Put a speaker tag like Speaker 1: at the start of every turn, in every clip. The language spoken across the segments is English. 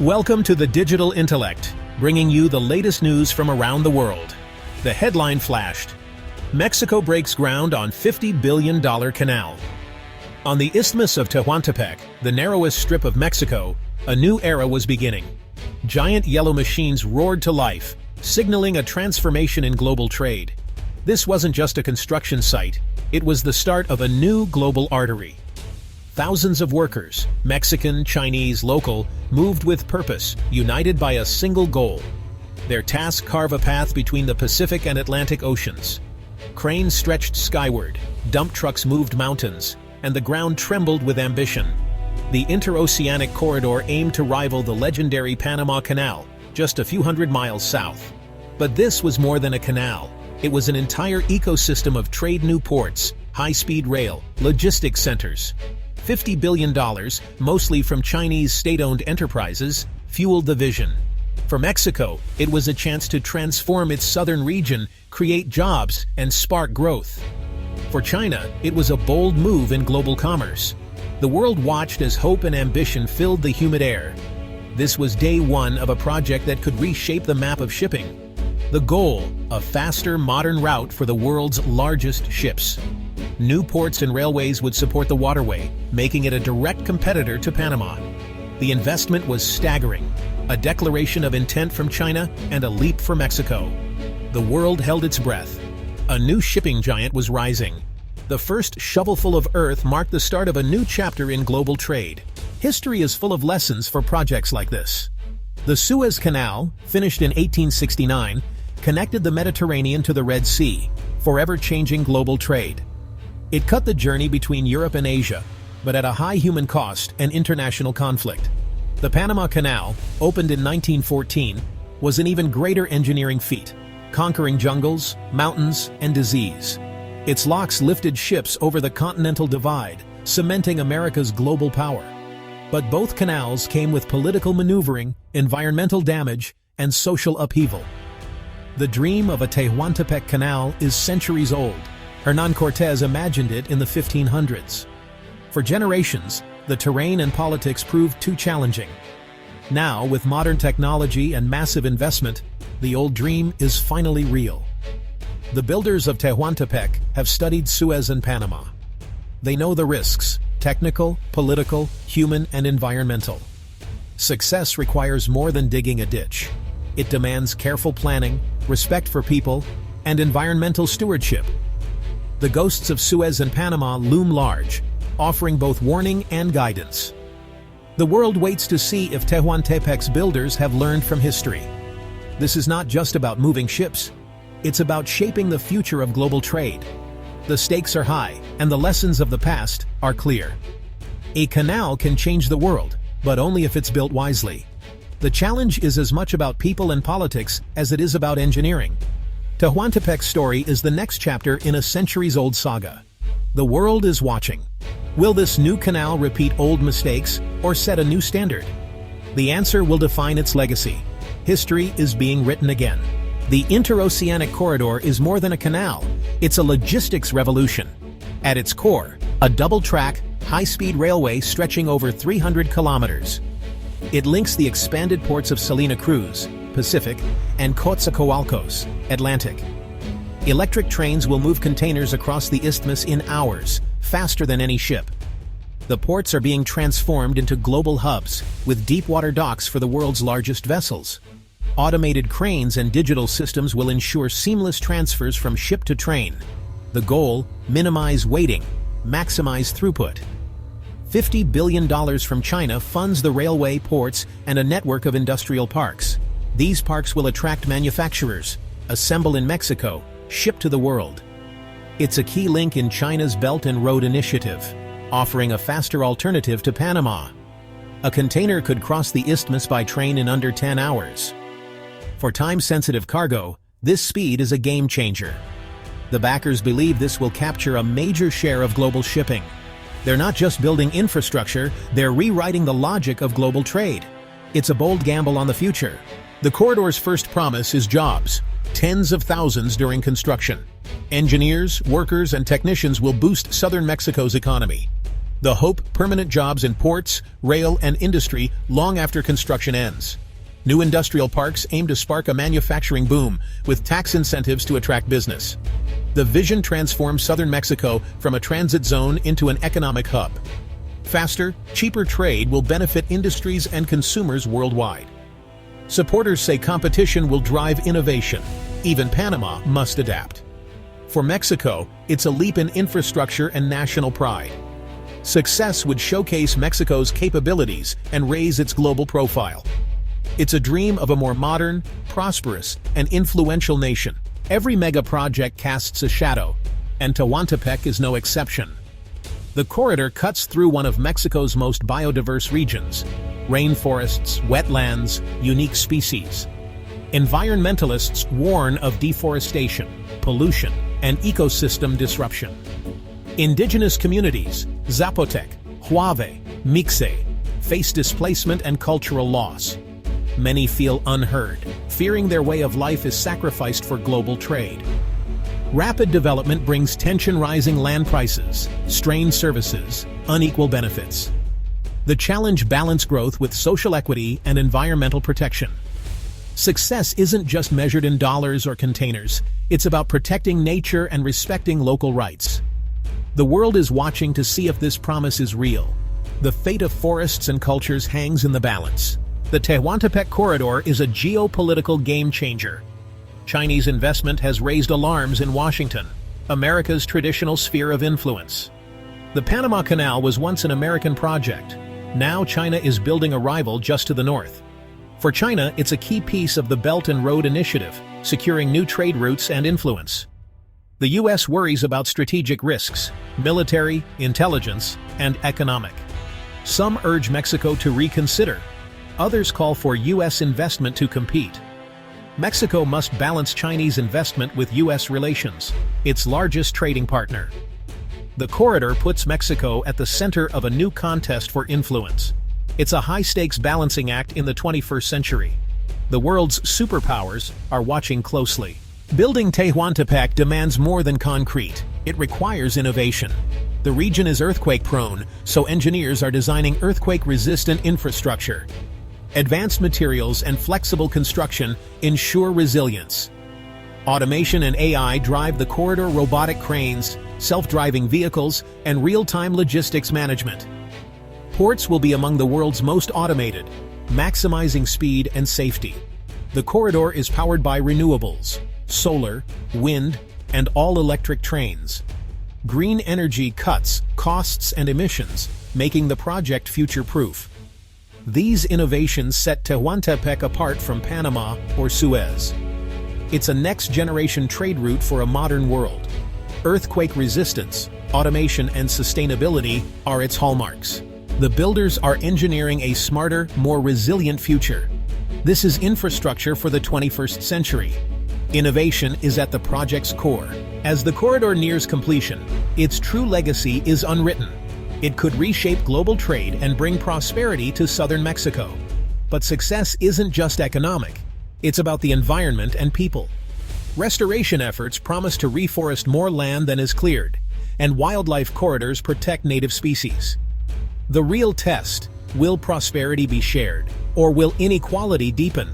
Speaker 1: Welcome to the Digital Intellect, bringing you the latest news from around the world. The headline flashed: Mexico breaks ground on $50 billion canal. On the Isthmus of Tehuantepec, the narrowest strip of Mexico, a new era was beginning. Giant yellow machines roared to life, signaling a transformation in global trade. This wasn't just a construction site, it was the start of a new global artery. Thousands of workers, Mexican, Chinese, local, moved with purpose, united by a single goal. Their task: carve a path between the Pacific and Atlantic Oceans. Cranes stretched skyward, dump trucks moved mountains, and the ground trembled with ambition. The interoceanic corridor aimed to rival the legendary Panama Canal, just a few hundred miles south. But this was more than a canal. It was an entire ecosystem of trade, new ports, high-speed rail, logistics centers. $50 billion, mostly from Chinese state-owned enterprises, fueled the vision. For Mexico, it was a chance to transform its southern region, create jobs, and spark growth. For China, it was a bold move in global commerce. The world watched as hope and ambition filled the humid air. This was day one of a project that could reshape the map of shipping. The goal: a faster, modern route for the world's largest ships. New ports and railways would support the waterway, making it a direct competitor to Panama. The investment was staggering, a declaration of intent from China and a leap for Mexico. The world held its breath. A new shipping giant was rising. The first shovelful of earth marked the start of a new chapter in global trade. History is full of lessons for projects like this. The Suez Canal, finished in 1869, connected the Mediterranean to the Red Sea, forever changing global trade. It cut the journey between Europe and Asia, but at a high human cost and international conflict. The Panama Canal, opened in 1914, was an even greater engineering feat, conquering jungles, mountains, and disease. Its locks lifted ships over the continental divide, cementing America's global power. But both canals came with political maneuvering, environmental damage, and social upheaval. The dream of a Tehuantepec Canal is centuries old. Hernán Cortés imagined it in the 1500s. For generations, the terrain and politics proved too challenging. Now, with modern technology and massive investment, the old dream is finally real. The builders of Tehuantepec have studied Suez and Panama. They know the risks: technical, political, human, and environmental. Success requires more than digging a ditch. It demands careful planning, respect for people, and environmental stewardship. The ghosts of Suez and Panama loom large, offering both warning and guidance. The world waits to see if Tehuantepec's builders have learned from history. This is not just about moving ships. It's about shaping the future of global trade. The stakes are high, and the lessons of the past are clear. A canal can change the world, but only if it's built wisely. The challenge is as much about people and politics as it is about engineering. Tehuantepec's story is the next chapter in a centuries-old saga. The world is watching. Will this new canal repeat old mistakes or set a new standard? The answer will define its legacy. History is being written again. The interoceanic corridor is more than a canal. It's a logistics revolution. At its core, a double-track, high-speed railway stretching over 300 kilometers. It links the expanded ports of Salina Cruz, Pacific, and Coatzacoalcos, Atlantic. Electric trains will move containers across the isthmus in hours, faster than any ship. The ports are being transformed into global hubs, with deep-water docks for the world's largest vessels. Automated cranes and digital systems will ensure seamless transfers from ship to train. The goal: minimize waiting, maximize throughput. $50 billion from China funds the railway, ports, and a network of industrial parks. These parks will attract manufacturers, assemble in Mexico, ship to the world. It's a key link in China's Belt and Road Initiative, offering a faster alternative to Panama. A container could cross the isthmus by train in under 10 hours. For time-sensitive cargo, this speed is a game-changer. The backers believe this will capture a major share of global shipping. They're not just building infrastructure, they're rewriting the logic of global trade. It's a bold gamble on the future. The corridor's first promise is jobs, tens of thousands during construction. Engineers, workers, and technicians will boost southern Mexico's economy. The hope: permanent jobs in ports, rail, and industry long after construction ends. New industrial parks aim to spark a manufacturing boom, with tax incentives to attract business. The vision transforms southern Mexico from a transit zone into an economic hub. Faster, cheaper trade will benefit industries and consumers worldwide. Supporters say competition will drive innovation. Even Panama must adapt. For Mexico, it's a leap in infrastructure and national pride. Success would showcase Mexico's capabilities and raise its global profile. It's a dream of a more modern, prosperous, and influential nation. Every mega project casts a shadow, and Tehuantepec is no exception. The corridor cuts through one of Mexico's most biodiverse regions: rainforests, wetlands, unique species. Environmentalists warn of deforestation, pollution, and ecosystem disruption. Indigenous communities, Zapotec, Huave, Mixe, face displacement and cultural loss. Many feel unheard, fearing their way of life is sacrificed for global trade. Rapid development brings tension: rising land prices, strained services, unequal benefits. The challenge: balance growth with social equity and environmental protection. Success isn't just measured in dollars or containers, it's about protecting nature and respecting local rights. The world is watching to see if this promise is real. The fate of forests and cultures hangs in the balance. The Tehuantepec corridor is a geopolitical game-changer. Chinese investment has raised alarms in Washington, America's traditional sphere of influence. The Panama Canal was once an American project. Now China is building a rival just to the north. For China, it's a key piece of the Belt and Road Initiative, securing new trade routes and influence. The U.S. worries about strategic risks: military, intelligence, and economic. Some urge Mexico to reconsider. Others call for U.S. investment to compete. Mexico must balance Chinese investment with U.S. relations, its largest trading partner. The corridor puts Mexico at the center of a new contest for influence. It's a high-stakes balancing act in the 21st century. The world's superpowers are watching closely. Building Tehuantepec demands more than concrete. It requires innovation. The region is earthquake-prone, so engineers are designing earthquake-resistant infrastructure. Advanced materials and flexible construction ensure resilience. Automation and AI drive the corridor: robotic cranes, self-driving vehicles, and real-time logistics management. Ports will be among the world's most automated, maximizing speed and safety. The corridor is powered by renewables, solar, wind, and all-electric trains. Green energy cuts costs and emissions, making the project future-proof. These innovations set Tehuantepec apart from Panama or Suez. It's a next-generation trade route for a modern world. Earthquake resistance, automation, and sustainability are its hallmarks. The builders are engineering a smarter, more resilient future. This is infrastructure for the 21st century. Innovation is at the project's core. As the corridor nears completion, its true legacy is unwritten. It could reshape global trade and bring prosperity to southern Mexico. But success isn't just economic. It's about the environment and people. Restoration efforts promise to reforest more land than is cleared, and wildlife corridors protect native species. The real test: will prosperity be shared, or will inequality deepen?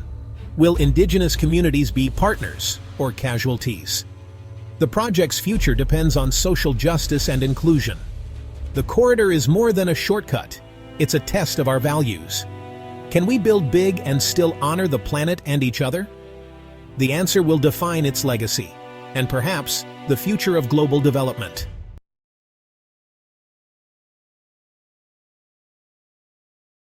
Speaker 1: Will indigenous communities be partners or casualties? The project's future depends on social justice and inclusion. The corridor is more than a shortcut. It's a test of our values. Can we build big and still honor the planet and each other? The answer will define its legacy, and perhaps the future of global development.